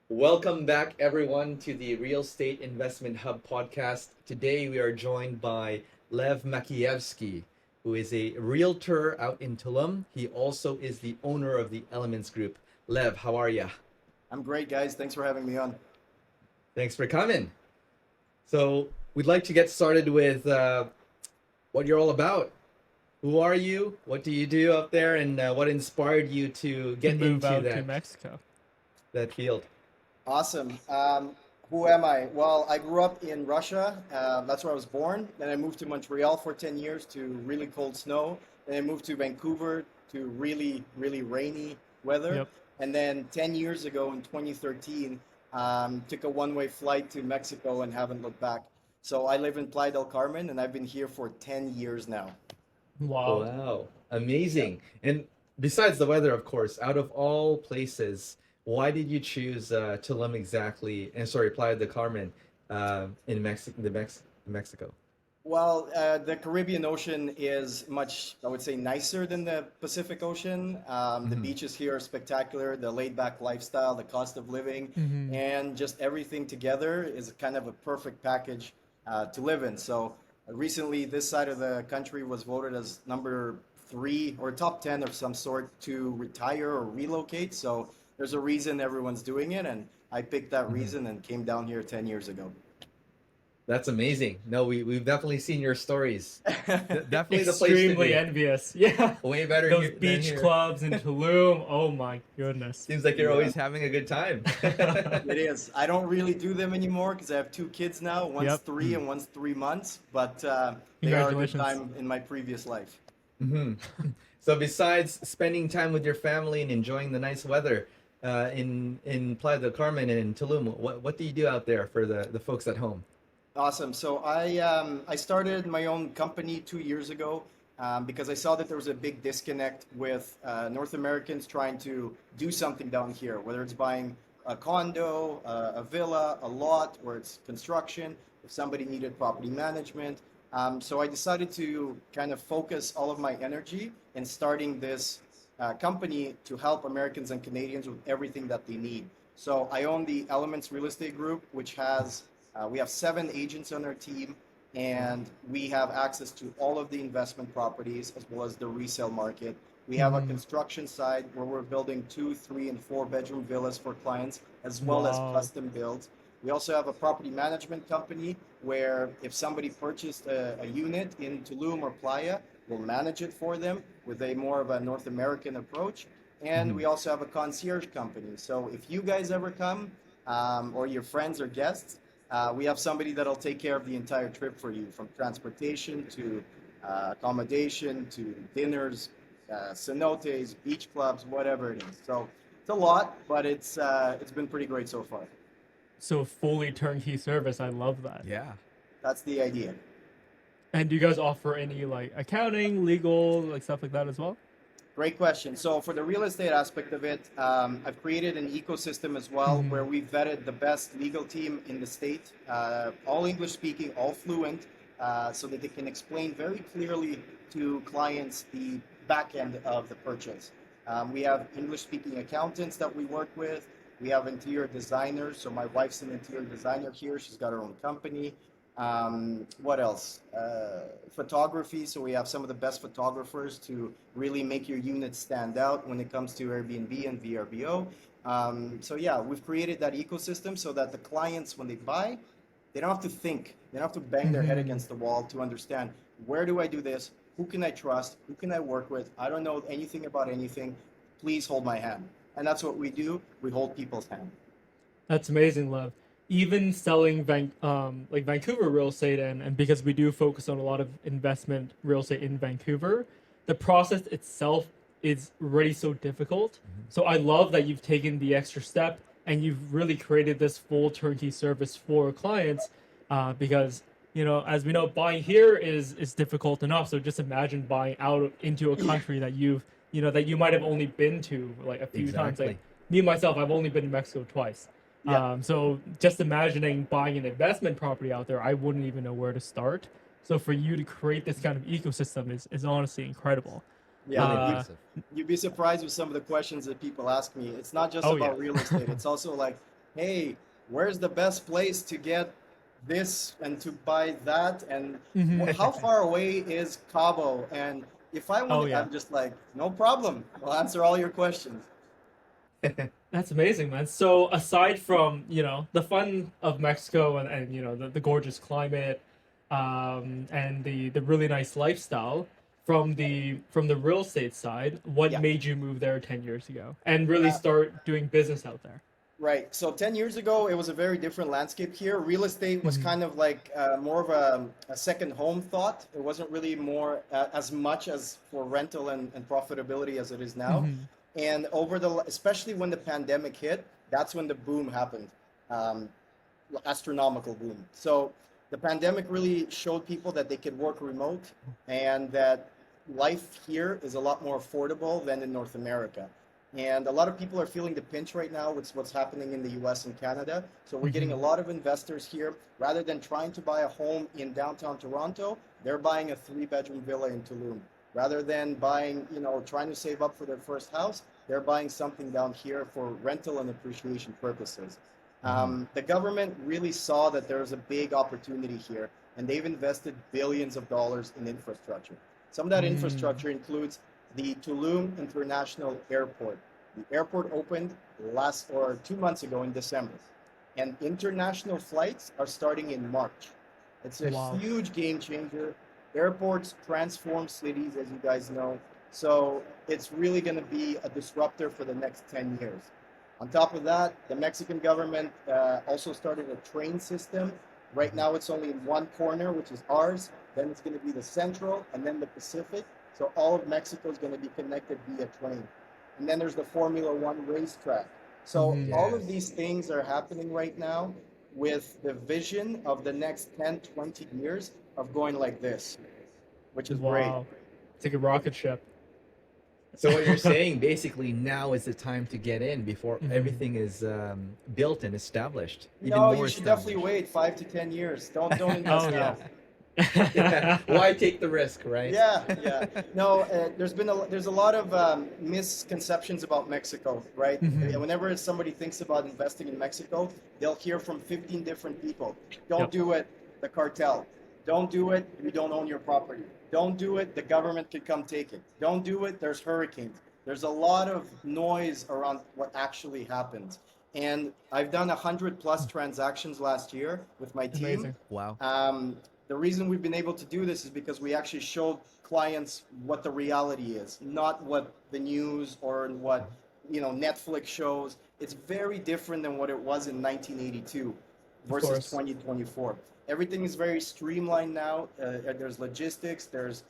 Welcome back, everyone, to the Real Estate Investment Hub podcast. Today, we are joined by Lev Makievsky, who is a realtor out in Tulum. He also is the owner of the Elements Group. Lev, how are you? I'm great, guys. Thanks for having me on. Thanks for coming. So, we'd like to get started with what you're all about. Who are you? What do you do up there? And what inspired you to To get move into out to Mexico. that field? Awesome. Who am I? Well, I grew up in Russia. That's where I was born. Then I moved to Montreal for 10 years to really cold snow. Then I moved to Vancouver to really, really rainy weather. Yep. And then 10 years ago in 2013, took a one-way flight to Mexico and haven't looked back. So I live in Playa del Carmen and I've been here for 10 years now. Wow. Wow, Yeah. amazing. And besides the weather, of course, out of all places, why did you choose Tulum exactly? And sorry, Playa del Carmen, in Mexico. Well, the Caribbean Ocean is much, I would say, nicer than the Pacific Ocean. The Hmm. beaches here are spectacular, the laid-back lifestyle, the cost of living, Hmm. and just everything together is kind of a perfect package to live in. So recently, this side of the country was voted as number three or top 10 of some sort to retire or relocate. So there's a reason everyone's doing it, and I picked that Hmm. reason and came down here 10 years ago. That's amazing. No, we've definitely seen your stories. Definitely the place to Extremely be. envious. Yeah. Way better Those here than beach here. clubs in Tulum. Oh my goodness. Seems like you're Yeah. always having a good time. It is. I don't really do them anymore because I have two kids now. One's Yep. three Mm. and one's 3 months, but they are a good Congratulations. time in my previous life. Hmm. So besides spending time with your family and enjoying the nice weather in Playa del Carmen and in Tulum, what do you do out there for the folks at home? Awesome. So I started my own company 2 years ago because I saw that there was a big disconnect with North Americans trying to do something down here, whether it's buying a condo, a villa, a lot, or it's construction, if somebody needed property management. So I decided to kind of focus all of my energy in starting this company to help Americans and Canadians with everything that they need. So I own the Elements Real Estate Group, which has we have 7 agents on our team, and we have access to all of the investment properties as well as the resale market. We have a Hmm. construction side where we're building 2, 3, and 4 bedroom villas for clients as well as Wow. custom builds. We also have a property management company where if somebody purchased a unit in Tulum or Playa, we'll manage it for them with a more of a North American approach. And Hmm. we also have a concierge company. So if you guys ever come, or your friends or guests, we have somebody that'll take care of the entire trip for you, from transportation to accommodation to dinners, cenotes, beach clubs, whatever it is. So it's a lot, but it's been pretty great so far. So fully turnkey service. I love that. Yeah. That's the idea. And do you guys offer any like accounting, legal, like stuff like that as well? Great question. So for the real estate aspect of it, I've created an ecosystem as well Hmm. where we've vetted the best legal team in the state, all English speaking, all fluent, so that they can explain very clearly to clients the back end of the purchase. We have English speaking accountants that we work with. We have interior designers. So my wife's an interior designer here. She's got her own company. What else? Photography. So we have some of the best photographers to really make your unit stand out when it comes to Airbnb and VRBO. So yeah, we've created that ecosystem so that the clients, when they buy, they don't have to think. They don't have to bang their head Hmm. against the wall to understand, where do I do this? Who can I trust? Who can I work with? I don't know anything about anything. Please hold my hand. And that's what we do. We hold people's hand. That's amazing, Lev. Even selling like Vancouver real estate, and because we do focus on a lot of investment real estate in Vancouver, the process itself is already so difficult. So I love that you've taken the extra step and you've really created this full turnkey service for clients. Because as we know, buying here is difficult enough. So just imagine buying out into a country that that you might have only been to like a few times. Like Exactly. me myself, I've only been to Mexico twice. Yeah. So just imagining buying an investment property out there, I wouldn't even know where to start. So for you to create this kind of ecosystem is honestly incredible. Yeah, Really Uh, impressive. you'd be surprised with some of the questions that people ask me. It's not just oh yeah. about real estate. It's also like, hey, where's the best place to get this and to buy that, and Hmm. how far away is Cabo? And if I Oh want, yeah. I'm just like, no problem. I'll answer all your questions. That's amazing, man. So aside from, the fun of Mexico and the gorgeous climate, and the really nice lifestyle, from the real estate side, what Yeah. made you move there 10 years ago and really start doing business out there? Right. So 10 years ago, it was a very different landscape here. Real estate was Hmm. kind of like more of a second home thought. It wasn't really more as much as for rental and profitability as it is now. Hmm. And especially when the pandemic hit, that's when the boom happened, um, astronomical boom. So the pandemic really showed people that they could work remote and that life here is a lot more affordable than in North America. And a lot of people are feeling the pinch right now with what's happening in the US and Canada. So we're getting a Hmm. lot of investors here. Rather than trying to buy a home in downtown Toronto, they're buying a 3-bedroom villa in Tulum. Rather than buying, trying to save up for their first house, they're buying something down here for rental and appreciation purposes. Mhm. The government really saw that there was a big opportunity here, and they've invested billions of dollars in infrastructure. Some of that Hmm. infrastructure includes the Tulum International Airport. The airport opened last or 2 months ago in December, and international flights are starting in March. It's a Wow. huge game changer. Airports transform cities, as you guys know. So it's really going to be a disruptor for the next 10 years. On top of that, the Mexican government also started a train system. Right Mhm. now, it's only in one corner, which is ours. Then it's going to be the Central and then the Pacific. So all of Mexico is going to be connected via train. And then there's the Formula One racetrack. So Hmm. all of Yes. these things are happening right now with the vision of the next 10, 20 years of going like this, which is great. Wow. It's like a rocket ship. So what you're saying basically now is the time to get in before Hmm. everything is built and established, even No, more you should definitely established. wait 5 to 10 years. Don't Oh invest yeah. now. Yeah. Why take the risk, right? Yeah, yeah. No, there's a lot of misconceptions about Mexico, right? Hmm. Whenever somebody thinks about investing in Mexico, they'll hear from 15 different people. Don't Yep. do it, the cartel. Don't do it, you don't own your property. Don't do it, the government could come take it. Don't do it, there's hurricanes. There's a lot of noise around what actually happens. And I've done 100+ transactions last year with my team. Amazing. Wow. Um, the reason we've been able to do this is because we actually showed clients what the reality is, not what the news or what Netflix shows. It's very different than what it was in 1982 Of versus course. 2024. Everything is very streamlined now. There's logistics, there's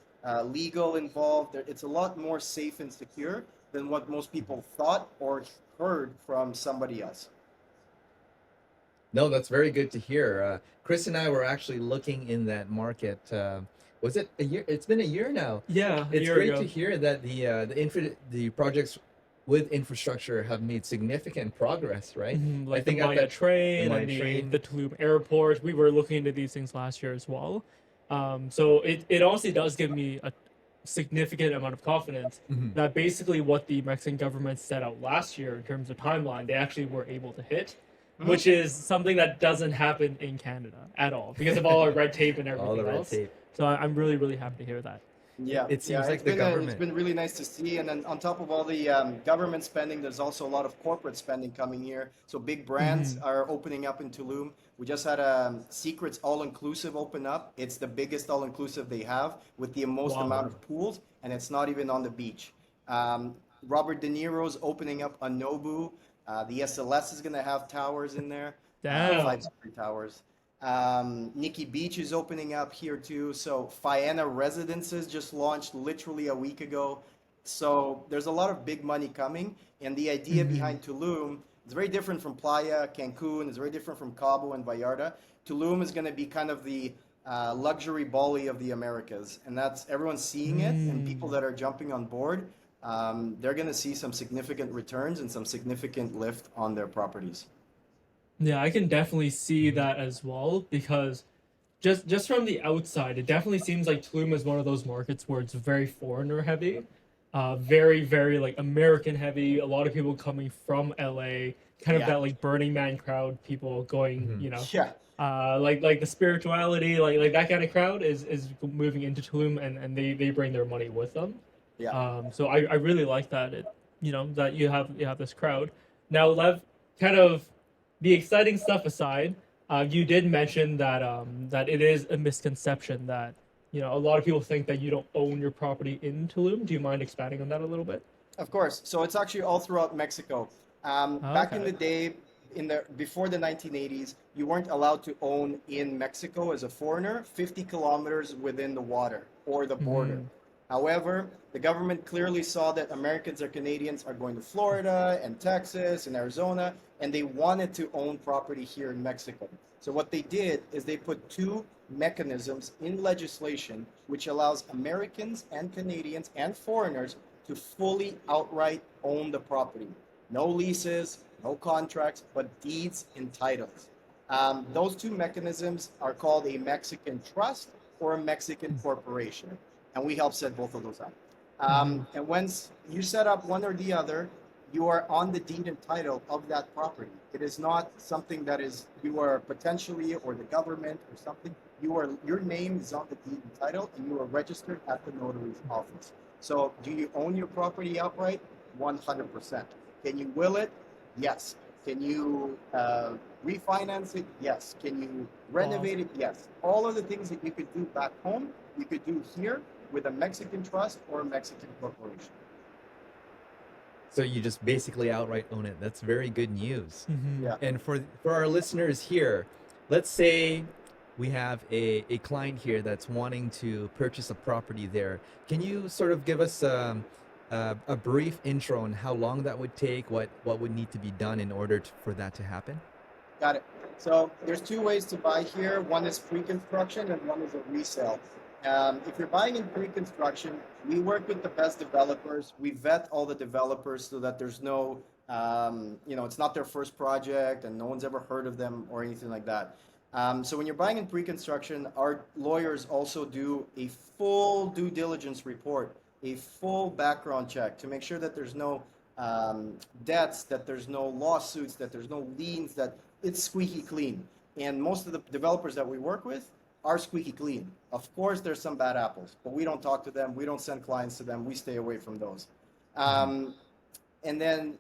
legal involved. It's a lot more safe and secure than what most people thought or heard from somebody else. No, that's very good to hear. Chris and I were actually looking in that market. Was it a year? It's been a year now. Yeah, a It's year great to ago. hear that the projects with infrastructure have made significant progress, right? I Like the think at Maya that the train Maya and the train. Tulum airport. We were looking into these things last year as well. So it honestly does give me a significant amount of confidence Mhm. that basically what the Mexican government set out last year in terms of timeline, they actually were able to hit, Mhm. which is something that doesn't happen in Canada at all because of all our red tape and All the everything red else. tape. So I'm really, really happy to hear that. It, Yeah, it yeah, seems like the it's government. been really nice to see. And then on top of all the government spending, there's also a lot of corporate spending coming here. So big brands Hmm. are opening up in Tulum. We just had Secrets All Inclusive open up. It's the biggest all inclusive they have with the most Wow. amount of pools, and it's not even on the beach. Um, Robert De Niro's opening up a Nobu. The SLS is going to have towers in there, Damn. 500 towers. Nikki Beach is opening up here too. So Faena Residences just launched literally a week ago. So there's a lot of big money coming, and the idea Hmm. behind Tulum is very different from Playa, Cancun. It's very different from Cabo and Vallarta. Tulum is going to be kind of the luxury Bali of the Americas, and that's everyone's seeing it, and people Mm. that are jumping on board, they're going to see some significant returns and some significant lift on their properties. Yeah, I can definitely see that as well because just from the outside, it definitely seems like Tulum is one of those markets where it's very foreigner heavy. very, very like American heavy. A lot of people coming from LA, kind of Yeah. that like Burning Man crowd. People going, Mhm. Yeah. like the spirituality, like that kind of crowd is moving into Tulum, and they bring their money with them. Yeah. So I really like that that you have this crowd. Now, Lev, kind of the exciting stuff aside, you did mention that it is a misconception that a lot of people think that you don't own your property in Tulum. Do you mind expanding on that a little bit? Of course. So it's actually all throughout Mexico. Back in Okay. the day, before the 1980s, you weren't allowed to own in Mexico as a foreigner 50 kilometers within the water or the border. Hmm. However, the government clearly saw that Americans or Canadians are going to Florida and Texas and Arizona, and they wanted to own property here in Mexico. So what they did is they put two mechanisms in legislation which allows Americans and Canadians and foreigners to fully outright own the property. No leases, no contracts, but deeds and titles. Those two mechanisms are called a Mexican trust or a Mexican corporation, and we help set both of those up. Hmm. And once you set up one or the other, you are on the deed and title of that property. It is not something that is you are potentially or the government or something. Your name is on the deed and title, and you are registered at the notary's office. So, do you own your property outright? 100%. Can you will it? Yes. Can you refinance it? Yes. Can you Wow. renovate it? Yes. All of the things that you could do back home, you could do here with a Mexican trust or a Mexican corporation. So you just basically outright own it. That's very good news. Hmm. Yeah. And for our listeners here, let's say we have a client here that's wanting to purchase a property there. Can you sort of give us a brief intro on how long that would take, what would need to be done in order for that to happen? Got it. So there's two ways to buy here. One is pre-construction and one is a resale. If you're buying in pre-construction, we work with the best developers. We vet all the developers so that there's no, it's not their first project and no one's ever heard of them or anything like that. So when you're buying in pre-construction, our lawyers also do a full due diligence report, a full background check to make sure that there's no debts, that there's no lawsuits, that there's no liens, that it's squeaky clean. And most of the developers that we work with are squeaky clean. Of course, there's some bad apples, but we don't talk to them. We don't send clients to them. We stay away from those. Mhm. And then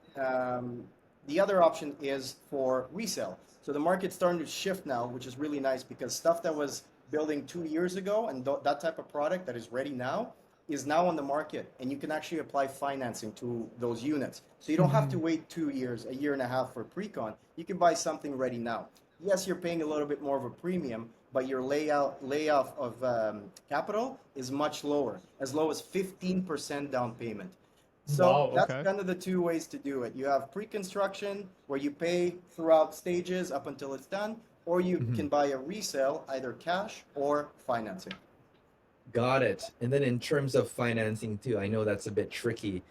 the other option is for resale. So the market's starting to shift now, which is really nice because stuff that was building 2 years ago and that type of product that is ready now is now on the market, and you can actually apply financing to those units. So you don't have to Hmm. wait 2 years, a year and a half for pre-con. You can buy something ready now. Yes, you're paying a little bit more of a premium, but your layoff of capital is much lower, as low as 15% down payment. So Wow. that's Okay. kind of the two ways to do it. You have pre-construction where you pay throughout stages up until it's done, or you Mhm. can buy a resale, either cash or financing. Got it. And then in terms of financing too, I know that's a bit tricky,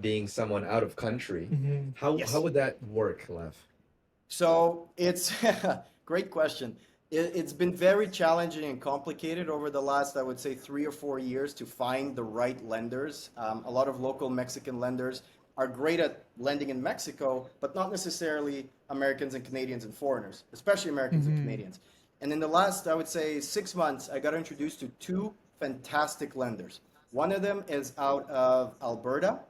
being someone out of country. Hmm. How Yes. would that work, Lev? So it's great question. It's been very challenging and complicated over the last, I would say, 3 or 4 years to find the right lenders. A lot of local Mexican lenders are great at lending in Mexico, but not necessarily Americans and Canadians and foreigners, especially Americans and Hmm. Canadians. And in the last, I would say, 6 months, I got introduced to two fantastic lenders. One of them is out of Alberta,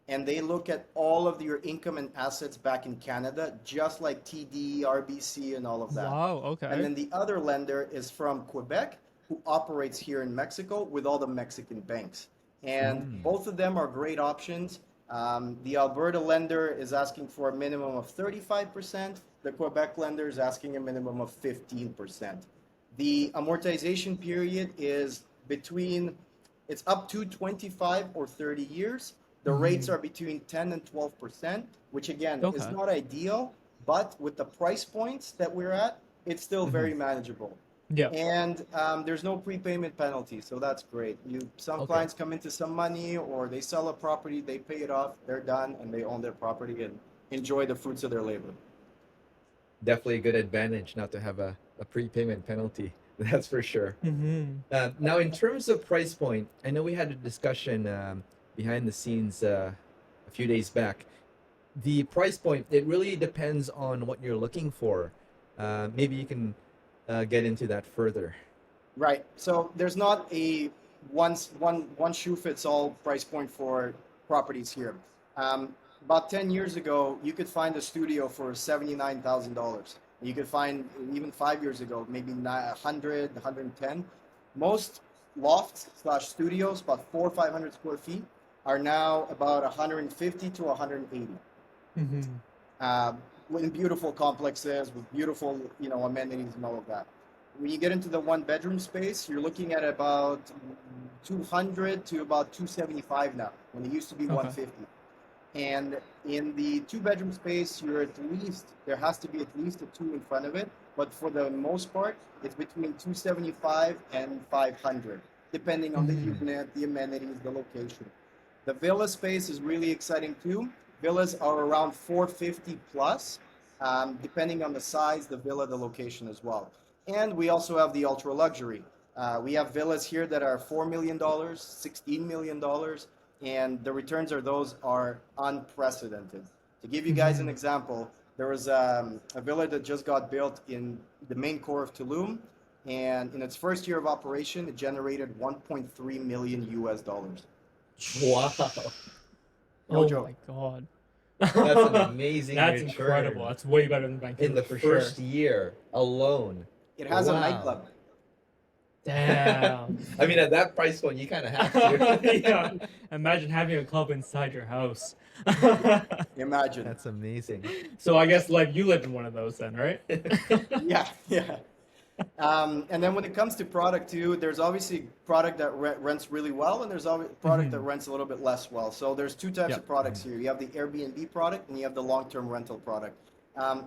and they look at all of your income and assets back in Canada, just like TD, RBC, and all of that. Wow. And Okay. then the other lender is from Quebec, who operates here in Mexico with all the Mexican banks. And Mm. both of them are great options. The Alberta lender is asking for a minimum of 35%. The Quebec lender is asking a minimum of 15%. The amortization period is between, it's up to 25 or 30 years. The rates Hmm. are between 10 and 12%, which again is Okay. not ideal, but with the price points that we're at, it's still Mhm. very manageable. Yeah. And there's no prepayment penalty, so that's great. Some Okay. clients come into some money, or they sell a property, they pay it off, they're done, and they own their property and enjoy the fruits of their labor. Definitely a good advantage not to have a prepayment penalty. That's for sure. Hmm. Now, in terms of price point, I know we had a discussion behind the scenes a few days back. The price point, it really depends on what you're looking for. Maybe you can get into that further. Right. So there's not a one shoe fits all price point for properties here. About 10 years ago, you could find a studio for $79,000. You could find even 5 years ago, maybe 100, 110. Most lofts slash studios, about 400 or 500 square feet, are now about 150 to 180. Mm-hmm. In beautiful complexes with beautiful, amenities and all of that. When you get into the one bedroom space, you're looking at about 200 to about 275 now, when it used to be Okay. 150. And in the two bedroom space, there has to be at least a two in front of it. But for the most part, it's between 275 and 500, depending on the unit, the amenities, the location. The villa space is really exciting too. Villas are around 450 plus, depending on the size, the villa, the location as well. And we also have the ultra luxury. We have villas here that are $4 million, $16 million, and the returns are unprecedented. To give you guys an example, there was a villa that just got built in the main core of Tulum, and in its first year of operation, it generated 1.3 million US dollars. Wow. No Oh joke. my god. That's an amazing That's return incredible. That's way better than Vancouver in the for first sure. year alone. It has a Wow. nightclub. Damn. I mean, at that price point, you kind of have to. Yeah. Imagine having a club inside your house. Imagine. That's amazing. So I guess like you live in one of those then, right? Yeah. And then when it comes to product too, there's obviously product that rents really well, and there's product that rents a little bit less well. So there's two types of products here. You have the Airbnb product, and you have the long-term rental product.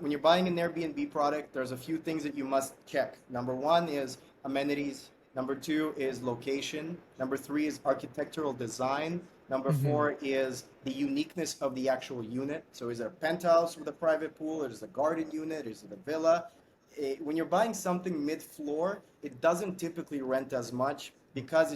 When you're buying an Airbnb product, there's a few things that you must check. Number one is amenities. Number two is location. Number three is architectural design. Number four is the uniqueness of the actual unit. So is it a penthouse with a private pool? Is it a garden unit? Is it a villa? When you're buying something mid-floor, it doesn't typically rent as much because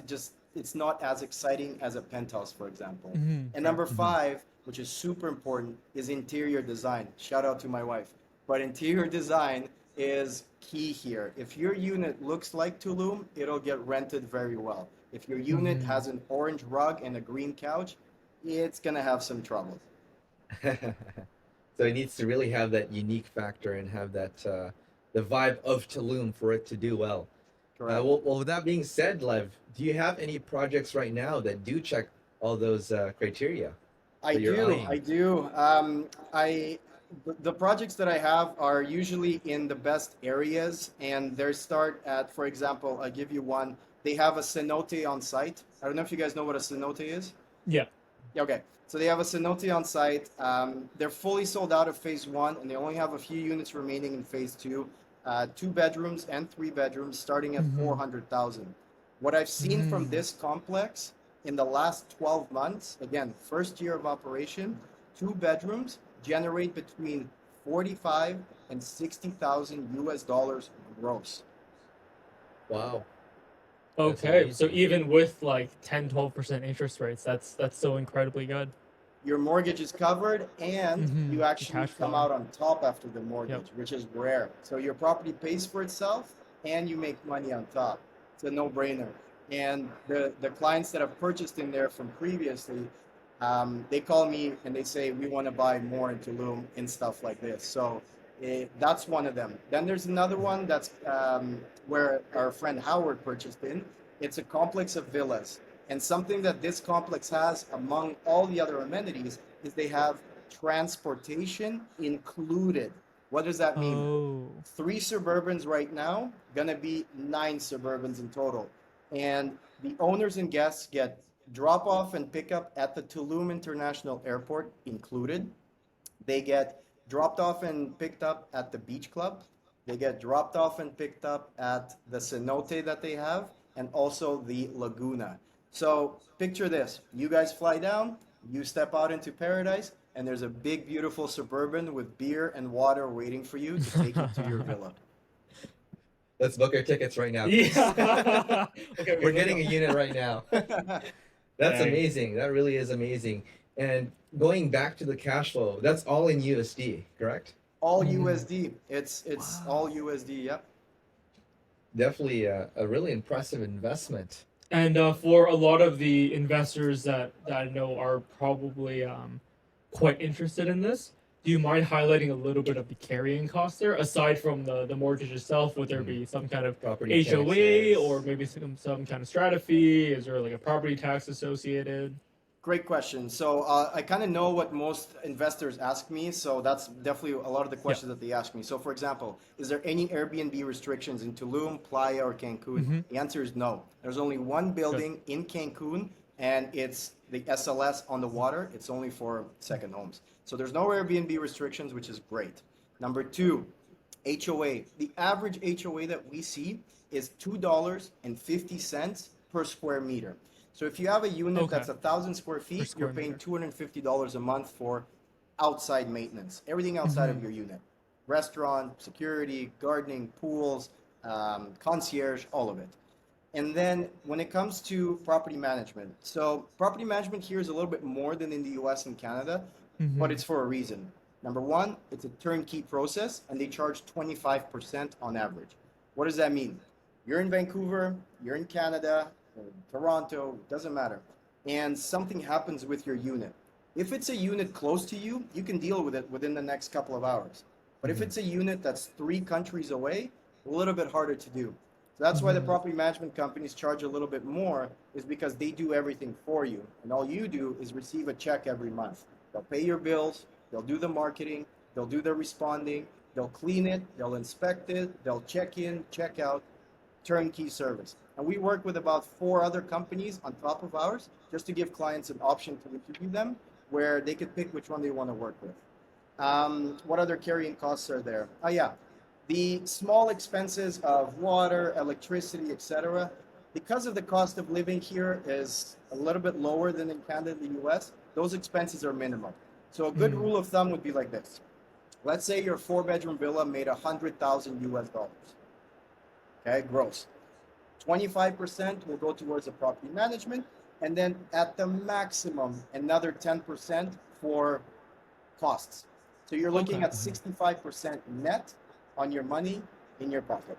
it's not as exciting as a penthouse, for example. And number five, which is super important, is interior design. Shout out to my wife. But interior design is key here. If your unit looks like Tulum, it'll get rented very well. If your unit has an orange rug and a green couch, it's gonna have some trouble. So it needs to really have that unique factor and have that the vibe of Tulum for it to do well. Correct. Well, with that being said, Lev, do you have any projects right now that do check all those criteria? I do. The projects that I have are usually in the best areas, and they start at, for example, I'll give you one. They have a cenote on site. I don't know if you guys know what a cenote is. Yeah. Okay. So they have a cenote on site. They're fully sold out of phase one, and they only have a few units remaining in phase two. 2 bedrooms and 3 bedrooms, starting at 400,000. What I've seen from this complex in the last 12 months, again, first year of operation, 2 bedrooms generate between 45 and 60,000 US dollars gross. Wow. Okay. So amazing. even with like 10-12% interest rates, that's so incredibly good. Your mortgage is covered, and you actually Cash come flow. out on top after the mortgage, which is rare. So your property pays for itself, and you make money on top. It's a no-brainer. And the clients that have purchased in there from previously, they call me and they say, we want to buy more in Tulum and stuff like this. So that's one of them. Then there's another one that's where our friend Howard purchased in. It's a complex of villas. And something that this complex has among all the other amenities is they have transportation included. What does that mean? Oh. 3 Suburbans right now, gonna be 9 Suburbans in total. And the owners and guests get drop off and pick up at the Tulum International Airport included. They get dropped off and picked up at the beach club. They get dropped off and picked up at the cenote that they have, and also the Laguna. So picture this, you guys fly down, you step out into paradise, and there's a big, beautiful Suburban with beer and water waiting for you to take you to your villa. Let's book our tickets right now. Yeah. Okay, We're getting a unit right now. That's Dang. amazing. That really is amazing. And going back to the cash flow, that's all in USD, correct? All Mhm. USD. It's all Wow. USD. Yep. Definitely a really impressive investment. And for a lot of the investors that I know are probably quite interested in this, do you mind highlighting a little bit of the carrying costs there, aside from the mortgage itself? Would there Mhm. be some kind of Property HOA or taxes. maybe some kind of strata fee? Is there like a property tax associated? Great question. So I kind of know what most investors ask me, so that's definitely a lot of the Yeah. questions that they ask me. So, for example, is there any Airbnb restrictions in Tulum, Playa, or Cancun? Mm-hmm. The answer is no. There's only one Good. building in Cancun, and it's the SLS on the water. It's only for second homes. So there's no Airbnb restrictions, which is great. Number two, HOA. The average HOA that we see is $2.50 per square meter. So if you have a unit Okay. that's 1,000 square Per feet, you're square paying meter. $250 a month for outside maintenance, everything outside Mm-hmm. of your unit, restaurant, security, gardening, pools, concierge, all of it. And then when it comes to property management, so property management here is a little bit more than in the US and Canada, but Mm-hmm. it's for a reason. Number one, it's a turnkey process and they charge 25% on average. What does that mean? You're in Vancouver, you're in Canada, Toronto, doesn't matter, and something happens with your unit. If it's a unit close to you, you can deal with it within the next couple of hours. But if Mhm. it's a unit that's 3 countries away, a little bit harder to do. So that's why the Mm-hmm. property management companies charge a little bit more, is because they do everything for you. And all you do is receive a check every month. They'll pay your bills, they'll do the marketing, they'll do the responding, they'll clean it, they'll inspect it, they'll check in, check out, turnkey service. And we work with about 4 other companies on top of ours just to give clients an option to interview them where they could pick which one they want to work with. What other carrying costs are there? Oh, yeah. The small expenses of water, electricity, etc. Because of the cost of living here is a little bit lower than in Canada and the US, those expenses are minimal. So a good Mm-hmm. rule of thumb would be like this. Let's say your 4 bedroom villa made 100,000 US dollars. Okay, gross. 25% will go towards the property management, and then at the maximum, another 10% for costs. So you're looking Okay. at 65% net on your money in your pocket.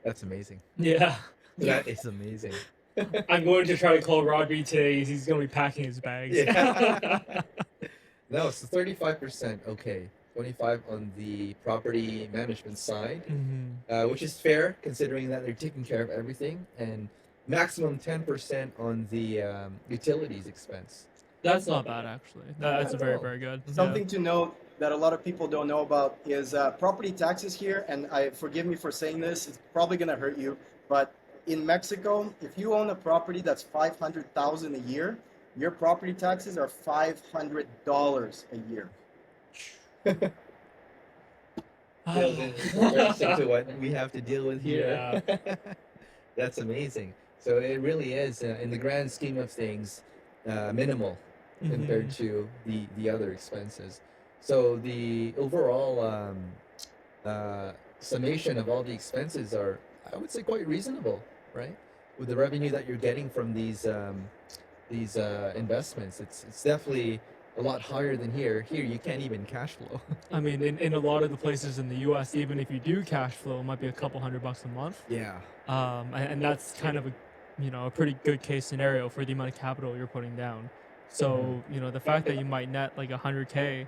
That's amazing. Yeah. That is amazing. I'm going to try to call Rodby today. He's going to be packing his bags. Yeah. No, it's 35%. Okay. 25 on the property management side, Mm-hmm. which is fair considering that they're taking care of everything, and maximum 10% on the utilities expense. That's not bad, actually. Not That's bad a at very, all. very good. Yeah. Something to note that a lot of people don't know about is property taxes here, and I forgive me for saying this, it's probably going to hurt you, but in Mexico, if you own a property that's 500,000 a year, your property taxes are $500 a year. Feels in comparison to what we have to deal with here. Yeah. That's amazing. So it really is, in the grand scheme of things, minimal compared Mm-hmm. to the other expenses. So the overall summation of all the expenses are, I would say, quite reasonable, right? With the revenue that you're getting from these investments, it's definitely a lot higher than here. Here you can't even cash flow. I mean, in a lot of the places in the U.S., even if you do cash flow, it might be a couple $100 a month. Yeah. And that's kind of a pretty good case scenario for the amount of capital you're putting down. So, the fact that you might net like 100K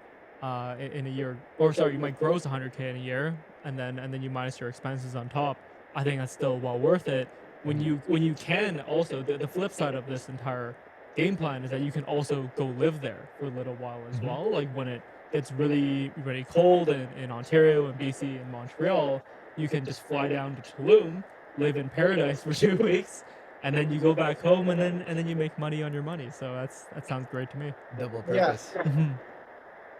in a year, or sorry, you might gross 100K in a year, and then you minus your expenses on top. I think that's still well worth it. When you can also the flip side of this entire game plan is that you can also go live there for a little while as Mhm. well. Like when it's really really cold in Ontario and BC and Montreal, you can just fly down to Tulum, live in paradise for 2 weeks, and then you go back home and then you make money on your money. So that sounds great to me. Double Yeah, purpose. Hmm.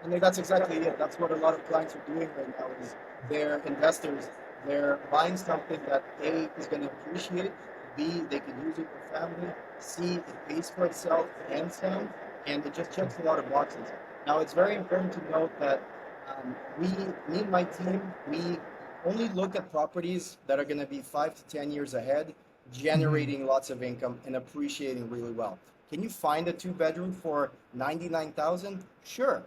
I think that's exactly it. That's what a lot of clients are doing right now is they're investors. They're buying something that A is going to appreciate, B they can use it for family, C it pays for itself and some, and it just checks a lot of boxes. Now it's very important to note that me and my team, we only look at properties that are going to be 5 to 10 years ahead. generating lots of income and appreciating really well. Can you find a two-bedroom for 99,000? Sure,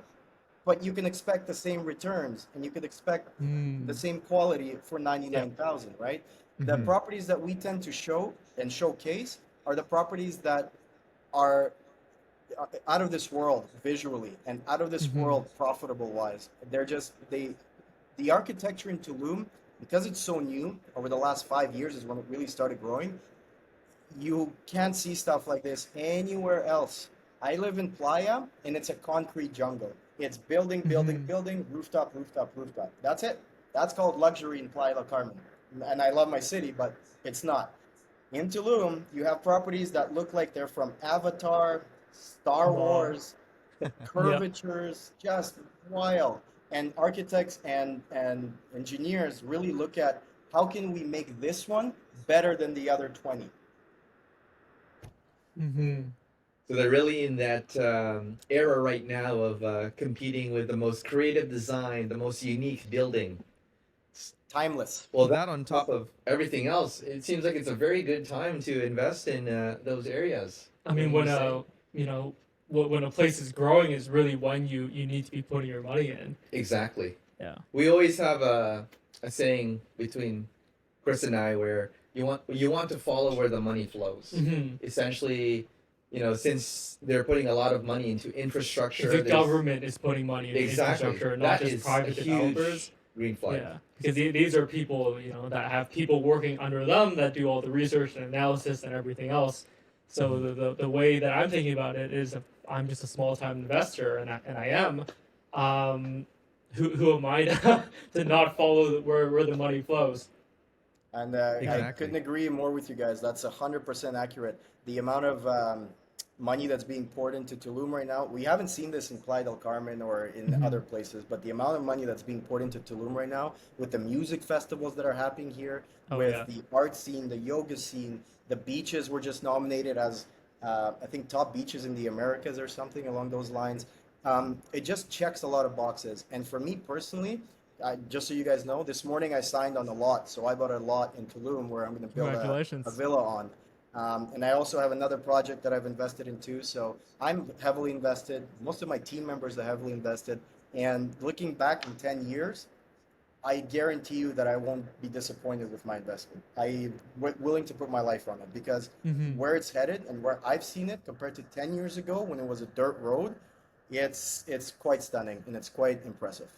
but you can expect the same returns and you could expect the same quality for 99,000, right? The properties that we tend to show and showcase are the properties that are out of this world visually and out of this world profitable wise. The architecture in Tulum, because it's so new, over the last 5 years is when it really started growing. You can't see stuff like this anywhere else. I live in Playa and it's a concrete jungle. It's building, building, rooftop, rooftop, rooftop. That's it. That's called luxury in Playa del Carmen. And I love my city, but it's not. In Tulum, you have properties that look like they're from Avatar, Star Wars, curvatures, just wild. And architects and engineers really look at how can we make this one better than the other 20. So they're really in that era right now of competing with the most creative design, the most unique building. Timeless. Well, that on top of everything else, it seems like it's a very good time to invest in those areas. I mean, when when a place is growing is really when you need to be putting your money in. Exactly. Yeah. We always have a saying between Chris and I where you want to follow where the money flows. Essentially, since they're putting a lot of money into infrastructure, The government is putting money into infrastructure, not just private developers. Green flag. Yeah, because these are people, that have people working under them that do all the research and analysis and everything else. So the way that I'm thinking about it is, if I'm just a small time investor, and I am, who am I to not follow where the money flows? And Exactly. I couldn't agree more with you guys. That's 100% accurate. The amount of money that's being poured into Tulum right now, we haven't seen this in Playa del Carmen or in other places, but the amount of money that's being poured into Tulum right now, with the music festivals that are happening here, the art scene, the yoga scene, the beaches were just nominated as, I think, top beaches in the Americas or something along those lines. It just checks a lot of boxes. And for me personally, just so you guys know, this morning I signed on a lot. So I bought a lot in Tulum where I'm going to build a villa on. And I also have another project that I've invested in too. So I'm heavily invested. Most of my team members are heavily invested. And looking back in 10 years, I guarantee you that I won't be disappointed with my investment. I'm willing to put my life on it because where it's headed and where I've seen it compared to 10 years ago when it was a dirt road, it's quite stunning and it's quite impressive.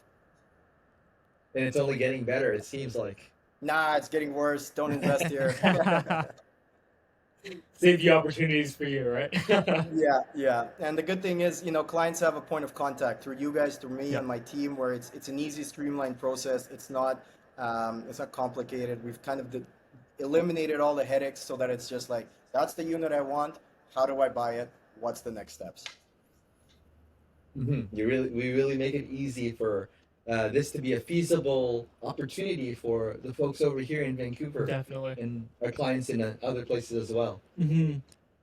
And it's only getting better, it seems like. Nah, it's getting worse. Don't invest here. Save the opportunities for you, right? Yeah. And the good thing is, clients have a point of contact through you guys, through me and my team, where it's an easy, streamlined process. It's not complicated. We've kind of eliminated all the headaches so that it's just like, that's the unit I want. How do I buy it? What's the next steps? We really make it easy for this to be a feasible opportunity for the folks over here in Vancouver. Definitely. And our clients in other places as well. And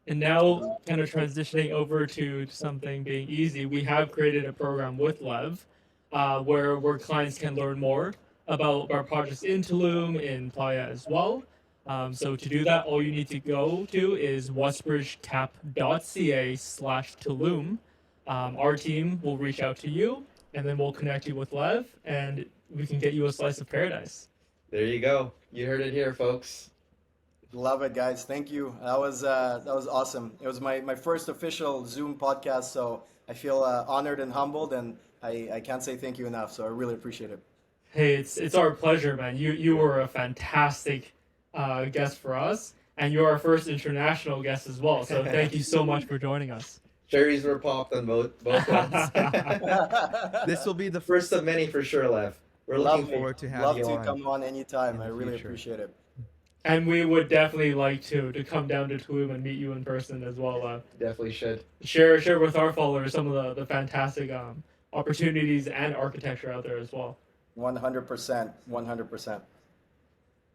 now, kind of transitioning over to something being easy, we have created a program with Lev where clients can learn more about our projects in Tulum, in Playa as well. So to do that, all you need to go to is westbridgecap.ca/Tulum. Our team will reach out to you, and then we'll connect you with Lev, and we can get you a slice of paradise. There you go. You heard it here, folks. Love it, guys. Thank you. That was awesome. It was my first official Zoom podcast, so I feel honored and humbled, and I can't say thank you enough. So I really appreciate it. Hey, it's our pleasure, man. You were a fantastic guest for us, and you're our first international guest as well. So thank you so much for joining us. Cherries were popped on both ones. This will be the first of many for sure, Lev. We're looking forward to having you on. Love to come on anytime. I really appreciate it. And we would definitely like to come down to Tulum and meet you in person as well. Definitely should. Share with our followers some of the fantastic opportunities and architecture out there as well. 100%. 100%.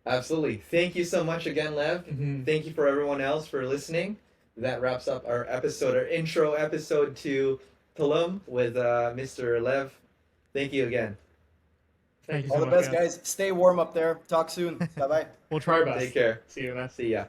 Absolutely. Thank you so much again, Lev. Thank you for everyone else for listening. That wraps up our episode, our intro episode to Tulum with Mr. Lev. Thank you again. Thank you so much. All the best, guys. Stay warm up there. Talk soon. Bye-bye. We'll try our best. Take care. See you, man. See ya.